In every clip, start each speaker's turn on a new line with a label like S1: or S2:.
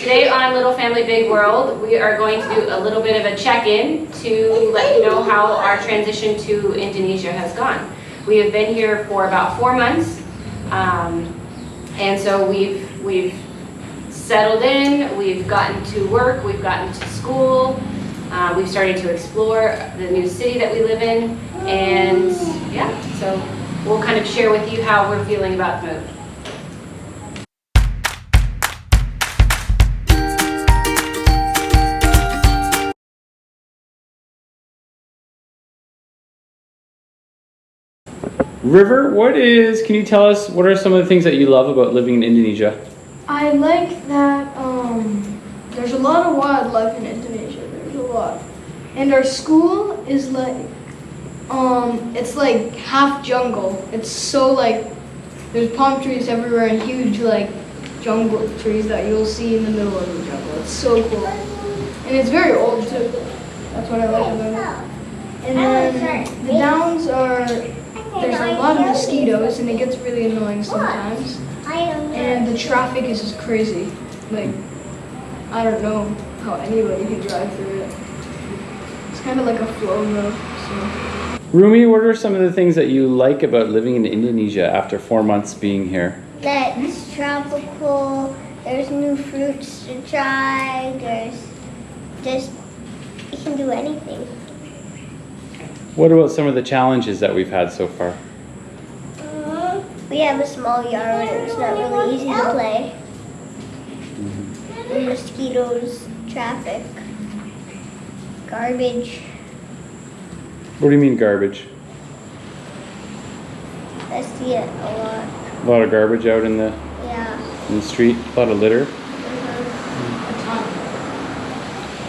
S1: Today on Little Family Big World, we are going to do a little bit of a check-in to let you know how our transition to Indonesia has gone. We have been here for about 4 months, and so we've settled in, we've gotten to work, we've gotten to school, we've started to explore the new city that we live in, and yeah, so we'll kind of share with you how we're feeling about the move.
S2: River, can you tell us, what are some of the things that you love about living in Indonesia?
S3: I like that there's a lot of wildlife in Indonesia. There's a lot. And our school is like, it's like half jungle. It's so like, there's palm trees everywhere and huge like jungle trees that you'll see in the middle of the jungle. It's so cool. And it's very old too. That's what I like about it. And then the downs are, there's a lot of mosquitoes and it gets really annoying sometimes. And the traffic is just crazy. Like, I don't know how anybody can drive through it. It's kind of like a flow road. So.
S2: Rumi, what are some of the things that you like about living in Indonesia after 4 months being here?
S4: That it's tropical, there's new fruits to try, there's just, you can do anything.
S2: What about some of the challenges that we've had so far?
S4: We have a small yard and it's not really easy to play. And mosquitoes, traffic, garbage.
S2: What do you mean garbage?
S4: I see it a lot.
S2: A lot of garbage out in the street, a lot of litter.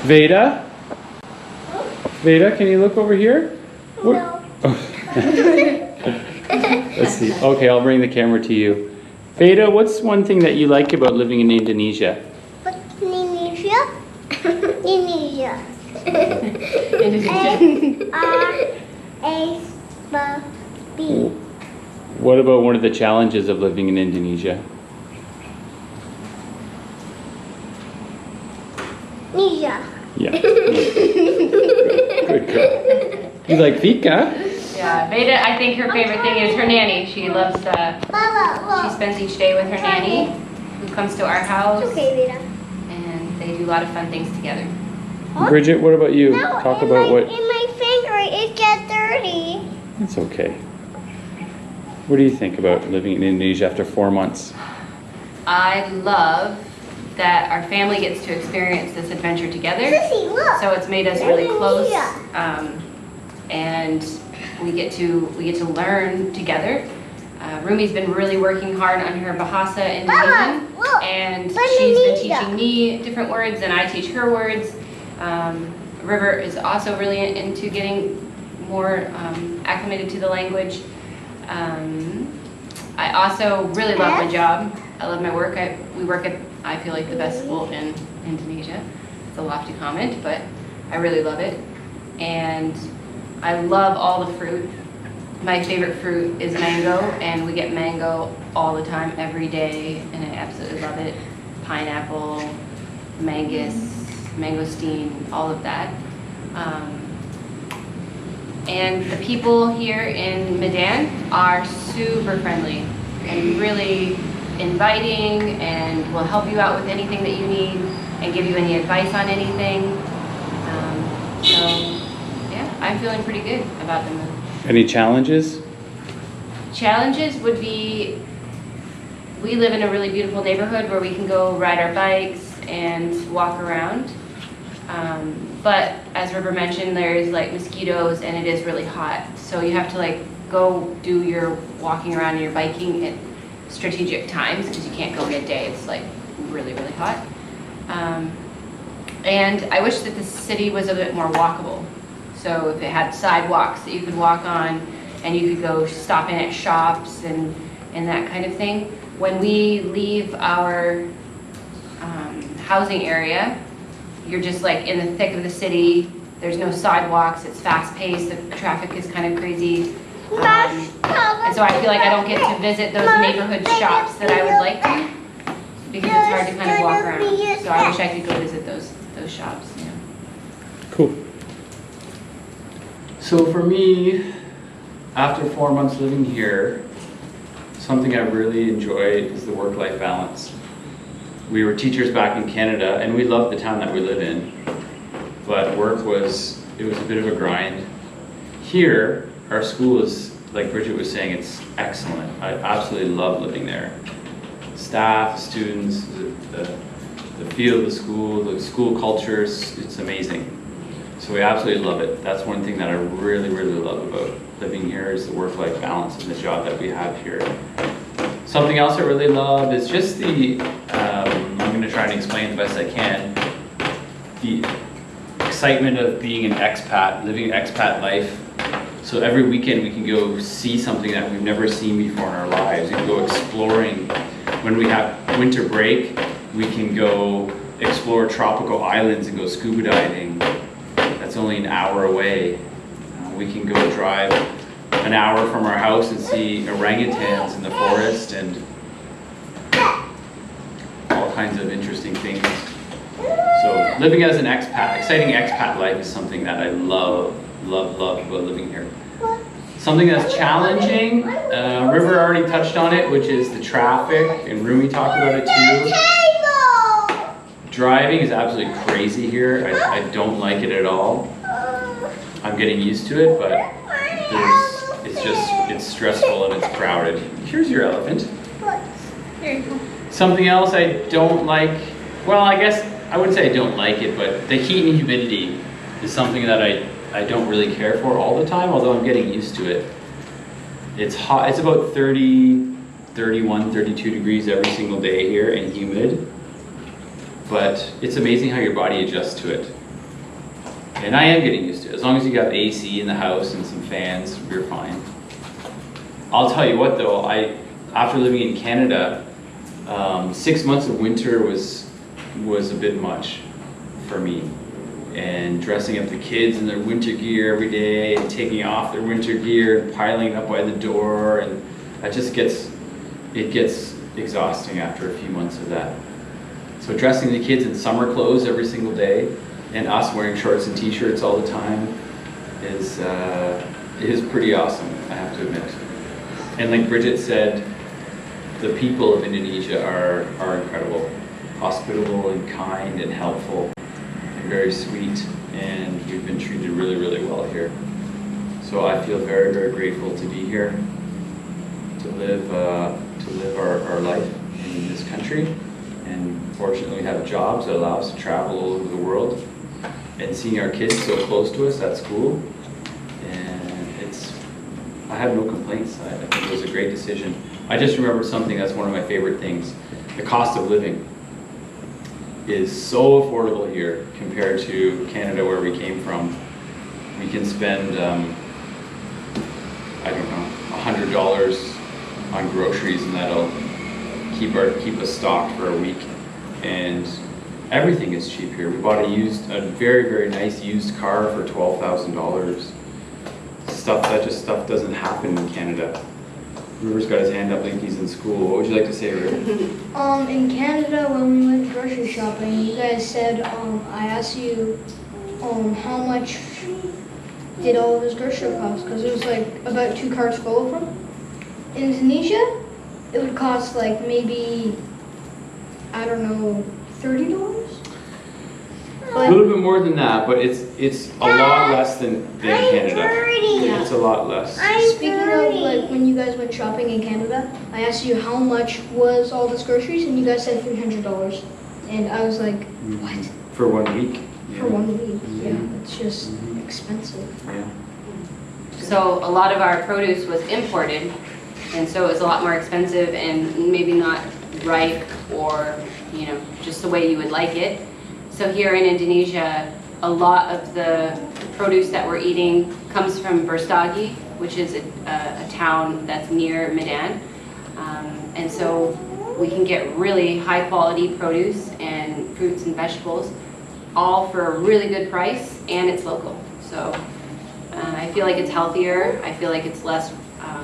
S2: Veda? Veda, can you look over here? What?
S4: No.
S2: Let's see. Okay, I'll bring the camera to you. Veda, what's one thing that you like about living in Indonesia?
S4: Indonesia? Indonesia. A-R-A-S-B.
S2: What about one of the challenges of living in Indonesia?
S4: Indonesia.
S2: Yeah. Good girl. You like fika?
S1: Yeah, Veda, I think her favorite thing is her nanny. She loves, she spends each day with her nanny, who comes to our house, and they do a lot of fun things together.
S2: Bridget, what about you?
S4: No,
S2: Talk about what...
S4: In my finger, it gets dirty.
S2: It's okay. What do you think about living in Indonesia after 4 months?
S1: I love that our family gets to experience this adventure together.
S4: Sissy, look.
S1: So it's made us really close, and we get to learn together. Rumi's been really working hard on her Bahasa Indonesian, and she's been teaching me different words, and I teach her words. River is also really into getting more acclimated to the language. I also really love my job. I love my work. We work at, I feel like, the best school in Indonesia. It's a lofty comment, but I really love it. And I love all the fruit. My favorite fruit is mango, and we get mango all the time, every day, and I absolutely love it. Pineapple, mangus, mangosteen, all of that. And the people here in Medan are super friendly and really inviting, and will help you out with anything that you need and give you any advice on anything. So yeah, I'm feeling pretty good about the move.
S2: Any challenges?
S1: Challenges would be, we live in a really beautiful neighborhood where we can go ride our bikes and walk around. But as River mentioned, there's like mosquitoes and it is really hot. So you have to like go do your walking around and your biking at strategic times because you can't go midday. It's like really, really hot. And I wish that the city was a bit more walkable. So if it had sidewalks that you could walk on and you could go stop in at shops and that kind of thing. When we leave our housing area, you're just like in the thick of the city. There's no sidewalks, it's fast paced, the traffic is kind of crazy. And so I feel like I don't get to visit those neighborhood shops that I would like to. because it's hard to kind of walk around. So I wish I could go visit those shops. Yeah.
S2: Cool. So for me, after 4 months living here, something I really enjoy is the work-life balance. We were teachers back in Canada, and we loved the town that we live in, but work was a bit of a grind. Here, our school is, like Bridget was saying, it's excellent. I absolutely love living there. Staff, students, the feel of the school culture, it's amazing. So we absolutely love it. That's one thing that I really, really love about living here is the work-life balance and the job that we have here. Something else I really love is just I'm going to try and explain the best I can, the excitement of being an expat, living an expat life. So every weekend we can go see something that we've never seen before in our lives. We can go exploring. When we have winter break, we can go explore tropical islands and go scuba diving. That's only an hour away. We can go drive an hour from our house and see orangutans in the forest and all kinds of interesting things. So living as an expat, exciting expat life is something that I love about living here. Something that's challenging, River already touched on it, which is the traffic, and Rumi talked about it too. Driving is absolutely crazy here. I don't like it at all. I'm getting used to it, but it's stressful and it's crowded. Here's your elephant.
S1: There you go.
S2: Something else I don't like, well, I guess I wouldn't say I don't like it, but the heat and humidity is something that I don't really care for all the time, although I'm getting used to it. It's hot, it's about 30, 31, 32 degrees every single day here and humid. But it's amazing how your body adjusts to it. And I am getting used to it. As long as you have AC in the house and some fans, you're fine. I'll tell you what though, after living in Canada, 6 months of winter was a bit much for me. And dressing up the kids in their winter gear every day and taking off their winter gear and piling it up by the door, and it gets exhausting after a few months of that. So dressing the kids in summer clothes every single day and us wearing shorts and t-shirts all the time is pretty awesome, I have to admit. And like Bridget said, the people of Indonesia are incredible. Hospitable and kind and helpful and very sweet, and we've been treated really, really well here. So I feel very, very grateful to be here, to live our life in this country. And fortunately we have jobs that allow us to travel all over the world, and seeing our kids so close to us at school, and I have no complaints. I think it was a great decision. I just remembered something that's one of my favorite things. The cost of living is so affordable here compared to Canada where we came from. We can spend, I don't know, $100 on groceries, and that'll keep us stocked for a week. And everything is cheap here. We bought a very, very nice used car for $12,000. Stuff doesn't happen in Canada. River's got his hand up like he's in school. What would you like to say, River?
S3: In Canada, when we went grocery shopping, you guys said, I asked you, how much did all of his grocery cost? Because it was like about 2 cars full of them. In Indonesia, it would cost like maybe, I don't know, $30?
S2: A little bit more than that, but it's a lot less than Canada.
S3: Yeah.
S2: It's a lot less.
S3: Speaking of like when you guys went shopping in Canada, I asked you how much was all this groceries, and you guys said $300. And I was like, what?
S2: For 1 week.
S3: For 1 week, yeah, it's just expensive.
S2: Yeah.
S1: So a lot of our produce was imported, and so it was a lot more expensive and maybe not ripe or, just the way you would like it. So here in Indonesia, a lot of the produce that we're eating comes from Berstagi, which is a town that's near Medan. And so we can get really high quality produce and fruits and vegetables, all for a really good price, and it's local. So I feel like it's healthier, I feel like it's less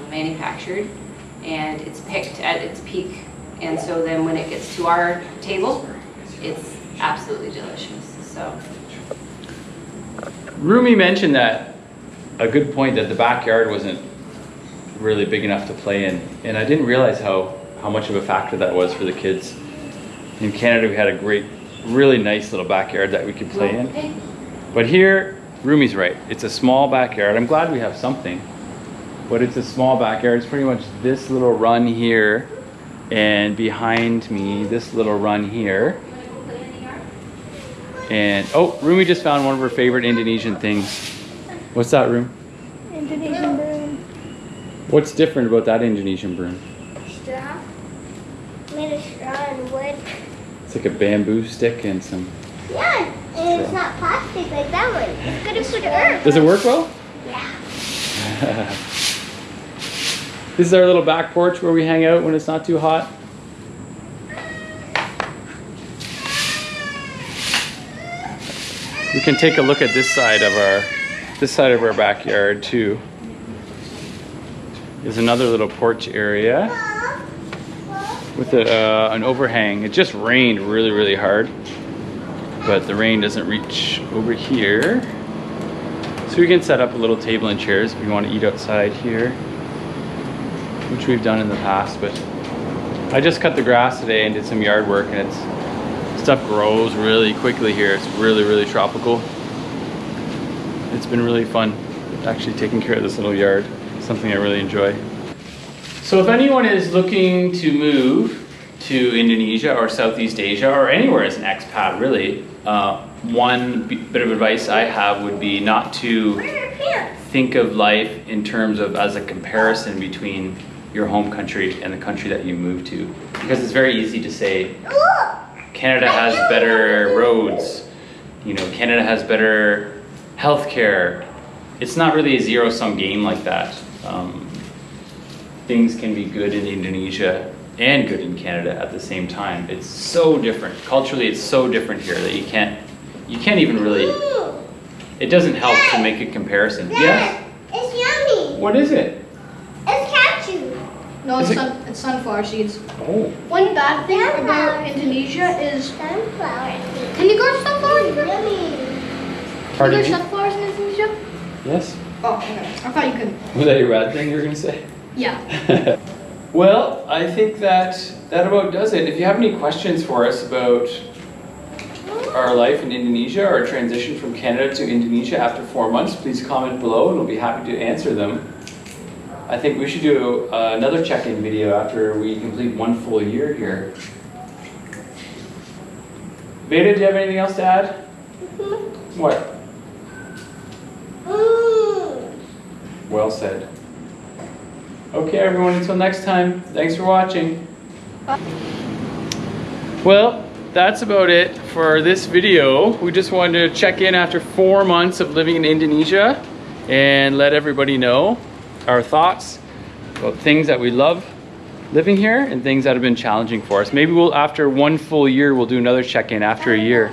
S1: manufactured, and it's picked at its peak And so then when it gets to our table, it's absolutely delicious, so.
S2: Rumi mentioned that, a good point, that the backyard wasn't really big enough to play in. And I didn't realize how much of a factor that was for the kids. In Canada, we had a great, really nice little backyard that we could play in. But here, Rumi's right. It's a small backyard. I'm glad we have something, but it's a small backyard. It's pretty much this little run here, and behind me, this little run here. And, oh, Rumi just found one of her favorite Indonesian things. What's that, Rumi?
S4: Indonesian broom.
S2: What's different about that Indonesian broom?
S4: Straw. Made of straw and wood.
S2: It's like a bamboo stick and some...
S4: Yeah, and it's not plastic like that one. It's good for the earth.
S2: Does it work well?
S4: Yeah.
S2: This is our little back porch where we hang out when it's not too hot. We can take a look at this side of our backyard too. There's another little porch area with an overhang. It just rained really, really hard, but the rain doesn't reach over here. So we can set up a little table and chairs if we want to eat outside here, which we've done in the past. But I just cut the grass today and did some yard work, and stuff grows really quickly here. It's really, really tropical. It's been really fun actually taking care of this little yard. Something I really enjoy. So if anyone is looking to move to Indonesia or Southeast Asia or anywhere as an expat, really, one bit of advice I have would be not to think of life in terms of as a comparison between your home country and the country that you move to. Because it's very easy to say, Canada has better roads, you know, Canada has better healthcare. It's not really a zero-sum game like that. Things can be good in Indonesia and good in Canada at the same time. It's so different. Culturally, it's so different here that you can't even really, it doesn't help to make a comparison. Yes?
S4: It's yummy.
S2: What is it?
S4: It's cashew.
S3: No,
S2: Is
S3: it's sunflower seeds.
S2: Oh.
S3: One bad thing about Indonesia is...
S4: Sunflower seeds.
S3: Can you grow sunflowers?
S4: Yummy.
S3: Can you
S2: Pardon
S3: grow
S2: me?
S3: sunflowers in Indonesia?
S2: Yes?
S3: Oh, okay. I thought you couldn't.
S2: Was that your bad thing you were going to say?
S3: Yeah.
S2: Well, I think that about does it. If you have any questions for us about our life in Indonesia, our transition from Canada to Indonesia after 4 months, please comment below and we'll be happy to answer them. I think we should do another check-in video after we complete 1 full year here. Veda, do you have anything else to add? What? Well said. Okay, everyone, until next time, thanks for watching. Well, that's about it for this video. We just wanted to check in after 4 months of living in Indonesia and let everybody know our thoughts about things that we love living here and things that have been challenging for us. Maybe after 1 full year, we'll do another check-in after a year.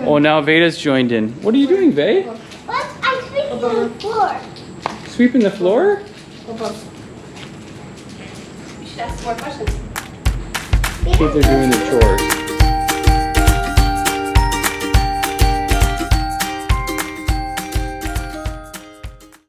S2: Oh, now Veda's joined in. What are you doing, Veda?
S4: I'm sweeping the floor.
S2: Sweeping the floor?
S1: You should ask some more questions.
S2: I think they're doing their chores.